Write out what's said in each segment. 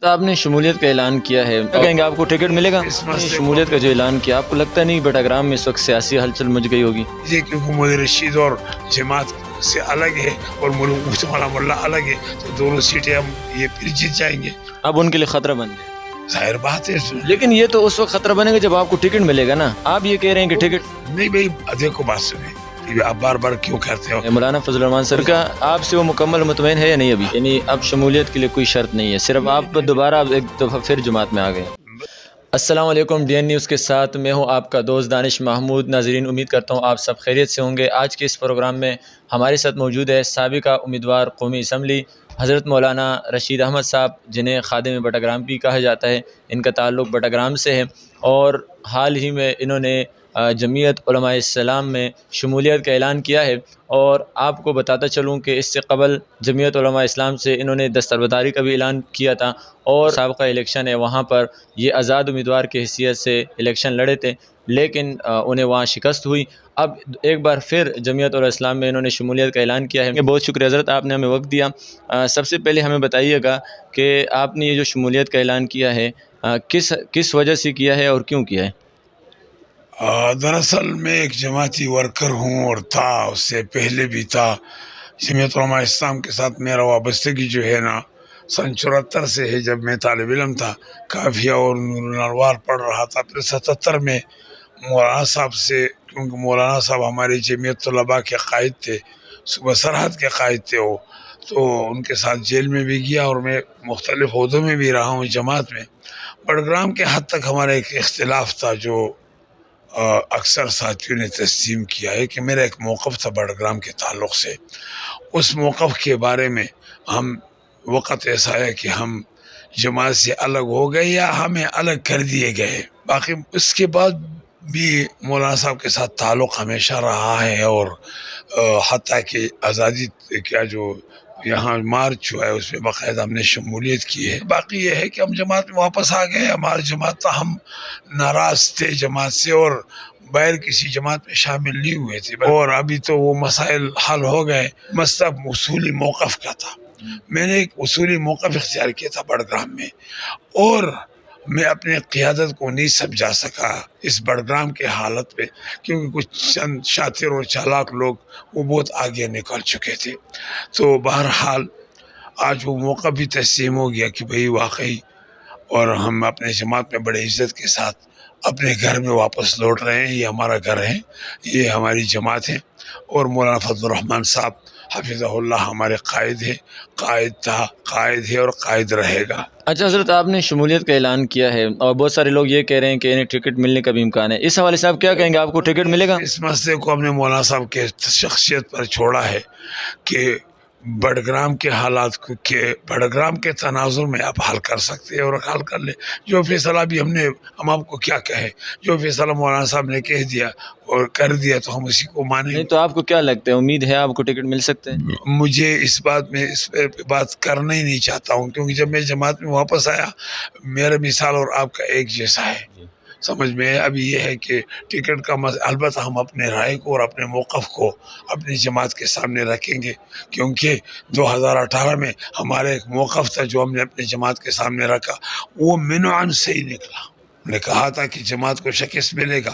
تو آپ نے شمولیت کا اعلان کیا ہے، کیا کہیں گے آپ کو ٹکٹ ملے گا؟ شمولیت کا جو اعلان کیا، آپ کو لگتا نہیں بٹاگرام میں اس وقت سیاسی ہلچل مچ گئی ہوگی؟ یہ کیونکہ مودی رشید اور جماعت سے الگ ہے اور مفتی مولانا ملا الگ ہے، تو دونوں سیٹیں ہم یہ پھر جیت جائیں گے۔ اب ان کے لیے خطرہ بن گیا، ظاہر بات ہے، لیکن یہ تو اس وقت خطرہ بنے گا جب آپ کو ٹکٹ ملے گا نا۔ آپ یہ کہہ رہے ہیں کہ ٹکٹ نہیں بھائی، دیکھو بات سنیں، آپ بار بار کیوں کہتے ہو؟ مولانا فضل الرحمان سر کا آپ سے وہ مکمل مطمئن ہے یا نہیں ابھی؟ یعنی اب شمولیت کے لیے کوئی شرط نہیں ہے، صرف آپ دوبارہ ایک دفعہ پھر جماعت میں آ گئے۔ السلام علیکم، ڈی این نیوز کے ساتھ میں ہوں آپ کا دوست دانش محمود۔ ناظرین، امید کرتا ہوں آپ سب خیریت سے ہوں گے۔ آج کے اس پروگرام میں ہمارے ساتھ موجود ہے سابقہ امیدوار قومی اسمبلی حضرت مولانا رشید احمد صاحب، جنہیں خادم بٹاگرام بھی کہا جاتا ہے۔ ان کا تعلق بٹاگرام سے ہے اور حال ہی میں انہوں نے جمعیت علماء اسلام میں شمولیت کا اعلان کیا ہے، اور آپ کو بتاتا چلوں کہ اس سے قبل جمعیت علماء اسلام سے انہوں نے دستربداری کا بھی اعلان کیا تھا، اور سابقہ الیکشن ہے وہاں پر یہ آزاد امیدوار کی حیثیت سے الیکشن لڑے تھے، لیکن انہیں وہاں شکست ہوئی۔ اب ایک بار پھر جمعیت علماء اسلام میں انہوں نے شمولیت کا اعلان کیا ہے۔ بہت شکریہ حضرت، آپ نے ہمیں وقت دیا۔ سب سے پہلے ہمیں بتائیے گا کہ آپ نے یہ جو شمولیت کا اعلان کیا ہے کس وجہ سے کیا ہے اور کیوں کیا ہے؟ دراصل میں ایک جماعتی ورکر ہوں اور تھا، اس سے پہلے بھی تھا۔ جمعیت علماء اسلام کے ساتھ میرا وابستگی جو ہے نا سن 74 سے ہے، جب میں طالب علم تھا، کافیہ اور نور الانوار پڑھ رہا تھا۔ پھر 77 میں مولانا صاحب سے، کیونکہ مولانا صاحب ہماری جمعیت طلباء کے قائد تھے، صوبہ سرحد کے قائد تھے وہ، تو ان کے ساتھ جیل میں بھی گیا اور میں مختلف عہدوں میں بھی رہا ہوں جماعت میں۔ بڑگرام کے حد تک ہمارا ایک اختلاف تھا جو اکثر ساتھیوں نے تسلیم کیا ہے کہ میرا ایک موقف تھا بڑگرام کے تعلق سے۔ اس موقف کے بارے میں ہم وقت ایسا ہے کہ ہم جماعت سے الگ ہو گئے یا ہمیں الگ کر دیے گئے۔ باقی اس کے بعد بھی مولانا صاحب کے ساتھ تعلق ہمیشہ رہا ہے، اور حتیٰ کہ آزادی کیا جو یہاں مارچ ہوا ہے اس میں باقاعدہ ہم نے شمولیت کی ہے۔ باقی یہ ہے کہ ہم جماعت میں واپس آ گئے۔ ہماری جماعت تھا، ہم ناراض تھے جماعت سے اور باہر کسی جماعت میں شامل نہیں ہوئے تھے، اور ابھی تو وہ مسائل حل ہو گئے۔ مسئلہ اصولی موقف کا تھا، میں نے ایک اصولی موقف اختیار کیا تھا بڑگرام میں، اور میں اپنے قیادت کو نہیں سمجھا سکا اس بڑگرام کے حالت پہ، کیونکہ کچھ چند شاطر اور چالاک لوگ وہ بہت آگے نکل چکے تھے۔ تو بہرحال آج وہ موقع بھی تسلیم ہو گیا کہ بھئی واقعی، اور ہم اپنے جماعت میں بڑے عزت کے ساتھ اپنے گھر میں واپس لوٹ رہے ہیں۔ یہ ہمارا گھر ہے، یہ ہماری جماعت ہے، اور مولانا فضل الرحمان صاحب حفظہ اللہ ہمارے قائد ہے، قائد تھا، قائد ہے اور قائد رہے گا۔ اچھا حضرت، آپ نے شمولیت کا اعلان کیا ہے اور بہت سارے لوگ یہ کہہ رہے ہیں کہ انہیں ٹکٹ ملنے کا بھی امکان ہے، اس حوالے سے آپ کیا کہیں گے؟ آپ کو ٹکٹ ملے گا؟ اس مسئلے کو ہم نے مولانا صاحب کے شخصیت پر چھوڑا ہے کہ بڑگرام کے حالات کو، کہ بڑگرام کے تناظر میں آپ حل کر سکتے ہیں اور حل کر لیں۔ جو فیصلہ بھی ہم آپ کو کیا کہے، جو فیصلہ مولانا صاحب نے کہہ دیا اور کر دیا تو ہم اسی کو مانیں۔ نہیں تو آپ کو کیا لگتا ہے، امید ہے آپ کو ٹکٹ مل سکتے ہیں؟ مجھے اس بات میں اس پہ بات کرنا ہی نہیں چاہتا ہوں، کیونکہ جب میں جماعت میں واپس آیا میرا مثال اور آپ کا ایک جیسا ہے، سمجھ میں۔ ابھی یہ ہے کہ ٹکٹ کا البتہ ہم اپنے رائے کو اور اپنے موقف کو اپنی جماعت کے سامنے رکھیں گے، کیونکہ 2018 میں ہمارا ایک موقف تھا جو ہم نے اپنی جماعت کے سامنے رکھا، وہ منعن سے ہی نکلا۔ ہم نے کہا تھا کہ جماعت کو شکست ملے گا،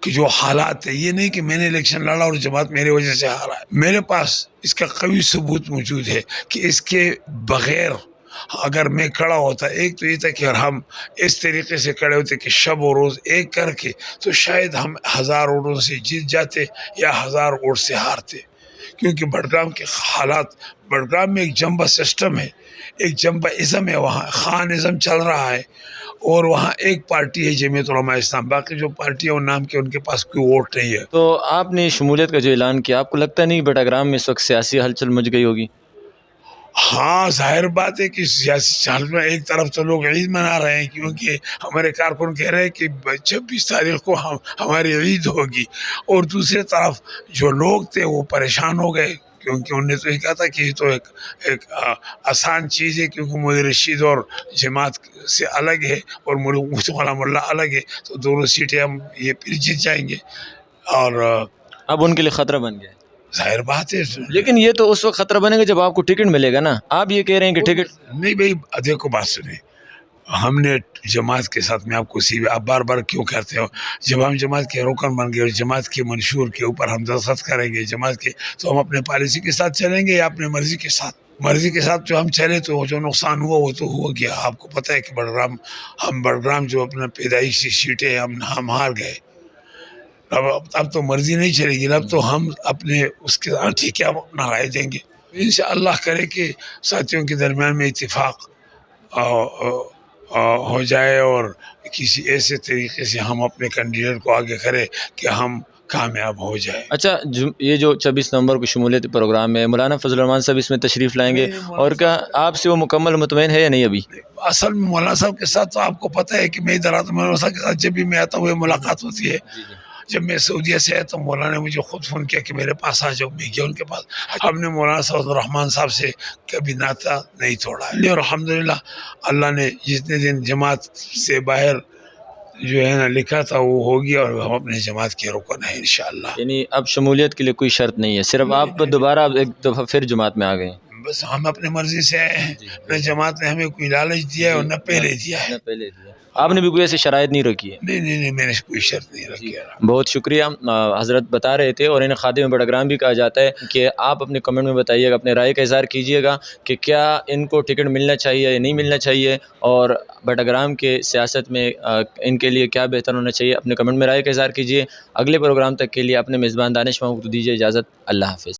کہ جو حالات ہے، یہ نہیں کہ میں نے الیکشن لڑا اور جماعت میری وجہ سے ہارا ہے۔ میرے پاس اس کا قوی ثبوت موجود ہے کہ اس کے بغیر اگر میں کھڑا ہوتا، ایک تو یہ تھا کہ ہم اس طریقے سے کھڑے ہوتے کہ شب و روز ایک کر کے، تو شاید ہم 1000 ووٹوں سے جیت جاتے یا 1000 ووٹ سے ہارتے، کیونکہ بڑگرام کے حالات، بڑگرام میں ایک جنبہ سسٹم ہے، ایک جنبہ ازم ہے، وہاں خان ازم چل رہا ہے، اور وہاں ایک پارٹی ہے جمعیت علماء اسلام، باقی جو پارٹیاں نام کے ان کے پاس کوئی ووٹ نہیں ہے۔ تو آپ نے شمولیت کا جو اعلان کیا، آپ کو لگتا نہیں بٹاگرام میں اس وقت سیاسی ہلچل مچ گئی ہوگی؟ ہاں ظاہر بات ہے کہ سیاسی چال میں ایک طرف تو لوگ عید منا رہے ہیں، کیونکہ ہمارے کارکن کہہ رہے ہیں کہ 26 تاریخ کو ہماری عید ہوگی، اور دوسری طرف جو لوگ تھے وہ پریشان ہو گئے، کیونکہ انہوں نے تو یہ کہا تھا کہ یہ تو ایک آسان چیز ہے، کیونکہ مودی رشید اور جماعت سے الگ ہے اور مفتی مولانا ملا الگ ہے، تو دونوں سیٹیں ہم یہ پھر جیت جائیں گے، اور اب ان کے لیے خطرہ بن گیا، ظاہر بات ہے۔ لیکن یہ تو اس وقت خطرہ بنے گا جب آپ کو ٹکٹ ملے گا نا۔ آپ یہ کہہ رہے ہیں کہ ٹکٹ نہیں بھائی، دیکھو بات سنیں، ہم نے جماعت کے ساتھ، میں آپ کو آپ بار بار کیوں کہتے ہو، جب ہم جماعت کے رکن بن گئے اور جماعت کے منشور کے اوپر ہم دستخط کریں گے جماعت کے، تو ہم اپنے پالیسی کے ساتھ چلیں گے یا اپنے مرضی کے ساتھ؟ مرضی کے ساتھ جو ہم چلے تو جو نقصان ہوا وہ تو ہوا گیا. آپ کو پتہ ہے کہ بڑگرام جو اپنا پیدائشی سیٹیں ہم ہار گئے. اب تو مرضی نہیں چلے گی، اب تو ہم اپنے اس کے ٹھیک ہے اپنا رائے دیں گے. انشاءاللہ کرے کہ ساتھیوں کے درمیان میں اتفاق ہو جائے اور کسی ایسے طریقے سے ہم اپنے کینڈیڈیٹ کو آگے کرے کہ ہم کامیاب ہو جائے. اچھا، یہ جو 26 نومبر کو شمولیت پروگرام ہے، مولانا فضل الرحمان صاحب اس میں تشریف لائیں گے، اور کیا آپ سے وہ مکمل مطمئن ہے یا نہیں ابھی؟ اصل میں مولانا صاحب کے ساتھ تو آپ کو پتہ ہے کہ میں ادھر آتا ہوں، مولانا صاحب کے ساتھ جب بھی میں آتا ہوں وہ ملاقات ہوتی ہے. جب میں سعودیہ سے آیا تو مولانا نے مجھے خود فون کیا کہ میرے پاس آ جاؤ. میں گیا ان کے پاس. ہم نے مولانا فضل الرحمان صاحب سے کبھی ناطہ نہیں توڑا، اور الحمدللہ اللہ نے جتنے دن جماعت سے باہر جو ہے نا لکھا تھا وہ ہو گیا، اور ہم اپنے جماعت کے رکن ہیں انشاءاللہ. یعنی اب شمولیت کے لیے کوئی شرط نہیں ہے، صرف آپ دوبارہ ایک دفعہ پھر جماعت میں آ گئے ہیں؟ بس ہم اپنے مرضی سے آئے ہیں، نہ جماعت نے ہمیں کوئی لالچ دیا ہے اور نہ پہلے دیا ہے. آپ نے بھی کوئی ایسی شرائط نہیں رکھی ہے؟ نہیں میں نے کوئی شرط نہیں رکھی. بہت شکریہ. حضرت بتا رہے تھے، اور انہیں خادم بڑگرام بھی کہا جاتا ہے، کہ آپ اپنے کمنٹ میں بتائیے گا، اپنے رائے کا اظہار کیجیے گا کہ کیا ان کو ٹکٹ ملنا چاہیے یا نہیں ملنا چاہیے، اور بڑگرام کے سیاست میں ان کے لیے کیا بہتر ہونا چاہیے. اپنے کمنٹ میں رائے کا اظہار کیجیے. اگلے پروگرام تک کے لیے اپنے میزبان دانش محمود کو دیجیے اجازت. اللہ حافظ.